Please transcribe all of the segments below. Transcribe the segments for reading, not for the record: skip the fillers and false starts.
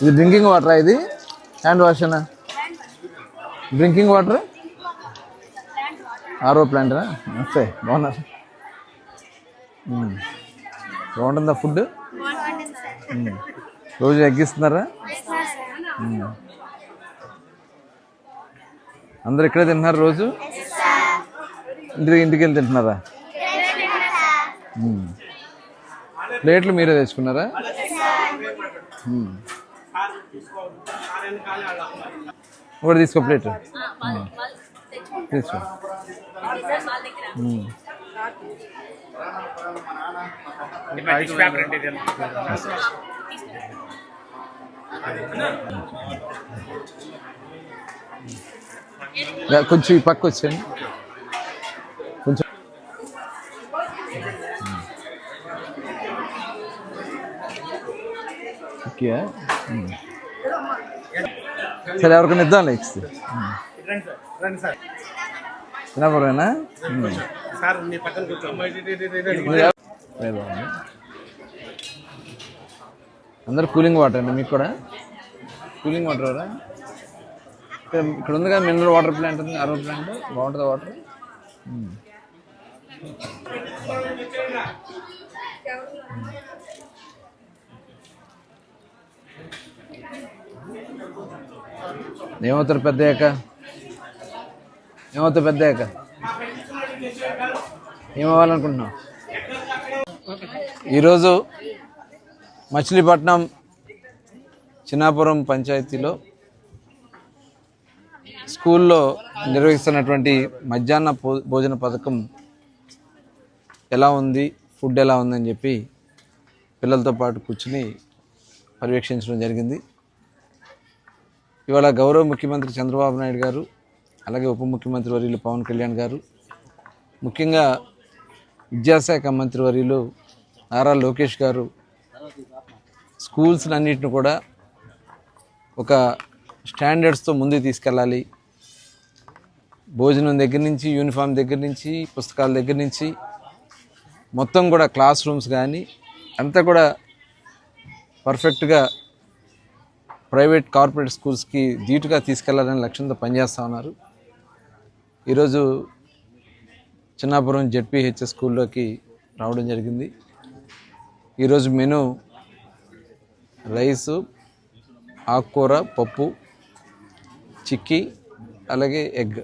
ఇది డ్రింకింగ్ వాటరా? ఇది hand వాషేనా? Drinking water ఆరో ప్లాంటరా? నమస్తే, బాగున్నారు? బాగుంటుందా ఫుడ్? రోజు ఎగ్గిస్తున్నారా? అందరు ఇక్కడే తింటున్నారు రోజు? ఇంటికి వెళ్ళి తింటున్నారా? ప్లేట్లు మీరే తెచ్చుకున్నారా? ఒకటి తీసుకో ప్లేట్ తీసుకో. కొంచెం ఈ పక్క వచ్చాను కొంచెం. ఓకే, సరే ఎవరికైనా ఇద్దాంలే ఇస్తే. చిన్నపురేనా? అందరు కూలింగ్ వాటర్ అండి. మీకు కూడా కూలింగ్ వాటర్? ఇక్కడ ఉంది కదా మినరల్ వాటర్ ప్లాంట్ ఉంది, ఆరో ప్లాంట్. బాగుంటుంది వాటర్. ఏమవుతారు పెద్దయ్యాక? ఏమవ్వాలనుకుంటున్నావు? ఈరోజు మచిలీపట్నం చిన్నాపురం పంచాయతీలో స్కూల్లో నిర్వహిస్తున్నటువంటి మధ్యాహ్న భోజన పథకం ఎలా ఉంది, ఫుడ్ ఎలా ఉందని చెప్పి పిల్లలతో పాటు కూర్చుని పర్యవేక్షించడం జరిగింది. ఇవాళ గౌరవ ముఖ్యమంత్రి చంద్రబాబు నాయుడు గారు, అలాగే ఉప ముఖ్యమంత్రి వర్యులు పవన్ కళ్యాణ్ గారు, ముఖ్యంగా విద్యాశాఖ మంత్రి వర్యులు నారా లోకేష్ గారు స్కూల్స్ అన్నిటిని కూడా ఒక స్టాండర్డ్స్తో ముందుకు తీసుకెళ్ళాలి. భోజనం దగ్గర నుంచి, యూనిఫామ్ దగ్గర నుంచి, పుస్తకాల దగ్గర నుంచి మొత్తం కూడా క్లాస్ రూమ్స్ కానీ అంతా కూడా పర్ఫెక్ట్గా ప్రైవేట్ కార్పొరేట్ స్కూల్స్కి ధీటుగా తీసుకెళ్లాలనే లక్ష్యంతో పనిచేస్తూ ఉన్నారు. ఈరోజు చిన్నాపురం జెడ్పీహెచ్ఎస్ స్కూల్లోకి రావడం జరిగింది. ఈరోజు మెను రైసు, ఆకుకూర, పప్పు, చిక్కీ, అలాగే ఎగ్.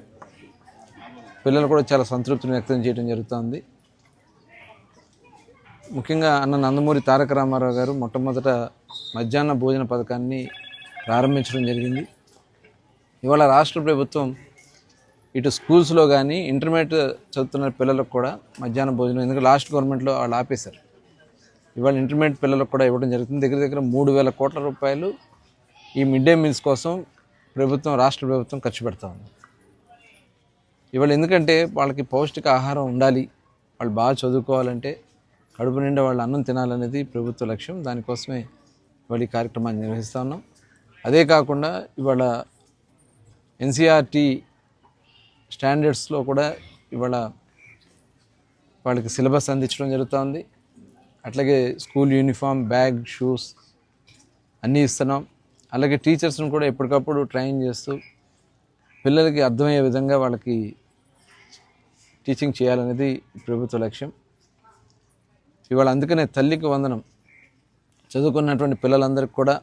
పిల్లలు కూడా చాలా సంతృప్తిని వ్యక్తం చేయడం జరుగుతుంది. ముఖ్యంగా అన్న నందమూరి తారక రామారావు గారు మొట్టమొదట మధ్యాహ్న భోజన పథకాన్ని ప్రారంభించడం జరిగింది. ఇవాళ రాష్ట్ర ప్రభుత్వం ఇటు స్కూల్స్లో కానీ ఇంటర్మీడియట్ చదువుతున్న పిల్లలకు కూడా మధ్యాహ్న భోజనం, ఎందుకంటే లాస్ట్ గవర్నమెంట్లో వాళ్ళు ఆపేశారు. ఇవాళ ఇంటర్మీడియట్ పిల్లలకు కూడా ఇవ్వడం జరుగుతుంది. దగ్గర 3,000 కోట్ల రూపాయలు ఈ మిడ్ డే మీల్స్ కోసం రాష్ట్ర ప్రభుత్వం ఖర్చు పెడతా ఉంది. ఇవాళ ఎందుకంటే వాళ్ళకి పౌష్టిక ఆహారం ఉండాలి, వాళ్ళు బాగా చదువుకోవాలంటే, కడుపు నిండా వాళ్ళు అన్నం తినాలనేది ప్రభుత్వ లక్ష్యం. దానికోసమే ఇవాళ ఈ కార్యక్రమాన్ని నిర్వహిస్తూ ఉన్నాం. అదే కాకుండా ఇవాళ ఎన్సీఆర్టీ స్టాండర్డ్స్లో కూడా ఇవాళ వాళ్ళకి సిలబస్ అందించడం జరుగుతుంది. అట్లాగే స్కూల్ యూనిఫామ్, బ్యాగ్, షూస్ అన్నీ ఇస్తున్నాం. అలాగే టీచర్స్ని కూడా ఎప్పటికప్పుడు ట్రైన్ చేస్తూ పిల్లలకి అర్థమయ్యే విధంగా వాళ్ళకి టీచింగ్ చేయాలనేది ప్రభుత్వ లక్ష్యం. ఇవాళ అందుకనే తల్లికి వందనం చదువుకున్నటువంటి పిల్లలందరికీ కూడా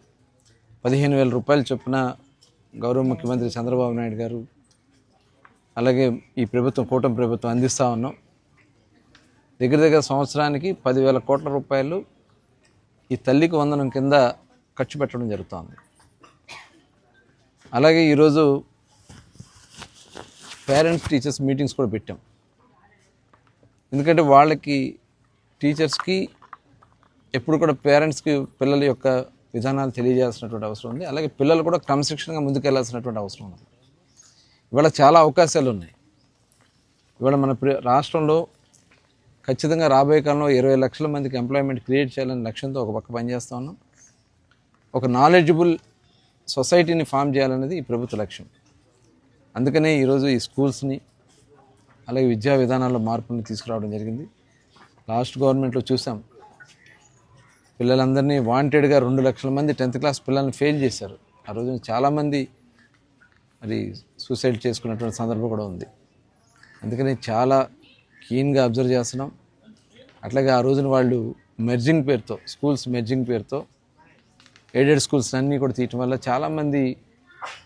15,000 రూపాయలు చొప్పున గౌరవ ముఖ్యమంత్రి చంద్రబాబు నాయుడు గారు, అలాగే ఈ ప్రభుత్వం, కూటమి ప్రభుత్వం అందిస్తూ ఉన్నాం. దగ్గర సంవత్సరానికి 10,000 కోట్ల రూపాయలు ఈ తల్లికి వందనం కింద ఖర్చు పెట్టడం జరుగుతుంది. అలాగే ఈరోజు పేరెంట్స్ టీచర్స్ మీటింగ్స్ కూడా పెట్టాం. ఎందుకంటే వాళ్ళకి, టీచర్స్కి ఎప్పుడు కూడా పేరెంట్స్కి పిల్లల యొక్క విధానాలు తెలియజేయాల్సినటువంటి అవసరం ఉంది. అలాగే పిల్లలు కూడా క్రమశిక్షణగా ముందుకెళ్లాల్సినటువంటి అవసరం ఉంది. ఇవాళ చాలా అవకాశాలు ఉన్నాయి. ఇవాళ మన రాష్ట్రంలో ఖచ్చితంగా రాబోయే కాలంలో 20 లక్షల మందికి ఎంప్లాయ్మెంట్ క్రియేట్ చేయాలనే లక్ష్యంతో ఒక పక్క పనిచేస్తూ ఉన్నాం. ఒక నాలెడ్జబుల్ సొసైటీని ఫామ్ చేయాలనేది ఈ ప్రభుత్వ లక్ష్యం. అందుకనే ఈరోజు ఈ స్కూల్స్ని, అలాగే విద్యా విధానాల్లో మార్పుని తీసుకురావడం జరిగింది. లాస్ట్ గవర్నమెంట్లో చూసాం, పిల్లలందరినీ వాంటెడ్గా 2 లక్షల మంది 10th క్లాస్ పిల్లల్ని ఫెయిల్ చేశారు. ఆ రోజున చాలామంది మరి సూసైడ్ చేసుకున్నటువంటి సందర్భం కూడా ఉంది. అందుకని చాలా కీన్గా అబ్జర్వ్ చేస్తున్నాం. అట్లాగే ఆ రోజున వాళ్ళు మెర్జింగ్ పేరుతో, స్కూల్స్ మెర్జింగ్ పేరుతో ఎయిడెడ్ స్కూల్స్ అన్నీ కూడా తీయటం వల్ల చాలామంది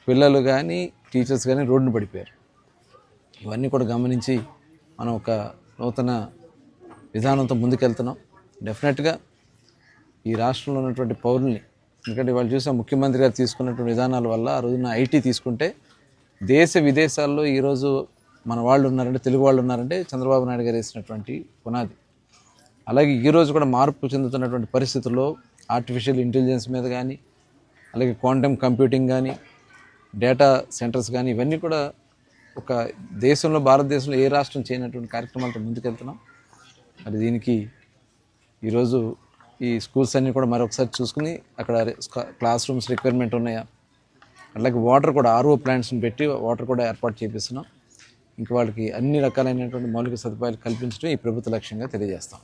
పిల్లలు కానీ టీచర్స్ కానీ రోడ్డున పడిపోయారు. ఇవన్నీ కూడా గమనించి మనం ఒక నూతన విధానంతో ముందుకెళ్తున్నాం. డెఫినెట్గా ఈ రాష్ట్రంలో ఉన్నటువంటి పౌరుల్ని, ఎందుకంటే వాళ్ళు చూసిన ముఖ్యమంత్రి గారు తీసుకున్నటువంటి విధానాల వల్ల ఆ రోజున ఐటీ తీసుకుంటే దేశ విదేశాల్లో ఈరోజు మన వాళ్ళు ఉన్నారంటే, తెలుగు వాళ్ళు ఉన్నారంటే చంద్రబాబు నాయుడు గారు వేసినటువంటి పునాది. అలాగే ఈరోజు కూడా మార్పు చెందుతున్నటువంటి పరిస్థితుల్లో ఆర్టిఫిషియల్ ఇంటెలిజెన్స్ మీద కానీ, అలాగే క్వాంటమ్ కంప్యూటింగ్ కానీ, డేటా సెంటర్స్ కానీ, ఇవన్నీ కూడా ఒక దేశంలో, భారతదేశంలో ఏ రాష్ట్రం చేయనటువంటి కార్యక్రమాలతో ముందుకెళ్తున్నాం. మరి దీనికి ఈరోజు ఈ స్కూల్స్ అన్నీ కూడా మరొకసారి చూసుకుని అక్కడ క్లాస్ రూమ్స్ రిక్వైర్మెంట్ ఉన్నాయా, అలాగే వాటర్ కూడా ఆర్ఓ ప్లాంట్స్ని పెట్టి వాటర్ కూడా ఏర్పాటు చేపిస్తున్నాం. ఇంక వాళ్ళకి అన్ని రకాలైనటువంటి మౌలిక సదుపాయాలు కల్పించడం ఈ ప్రభుత్వ లక్ష్యంగా తెలియజేస్తాం.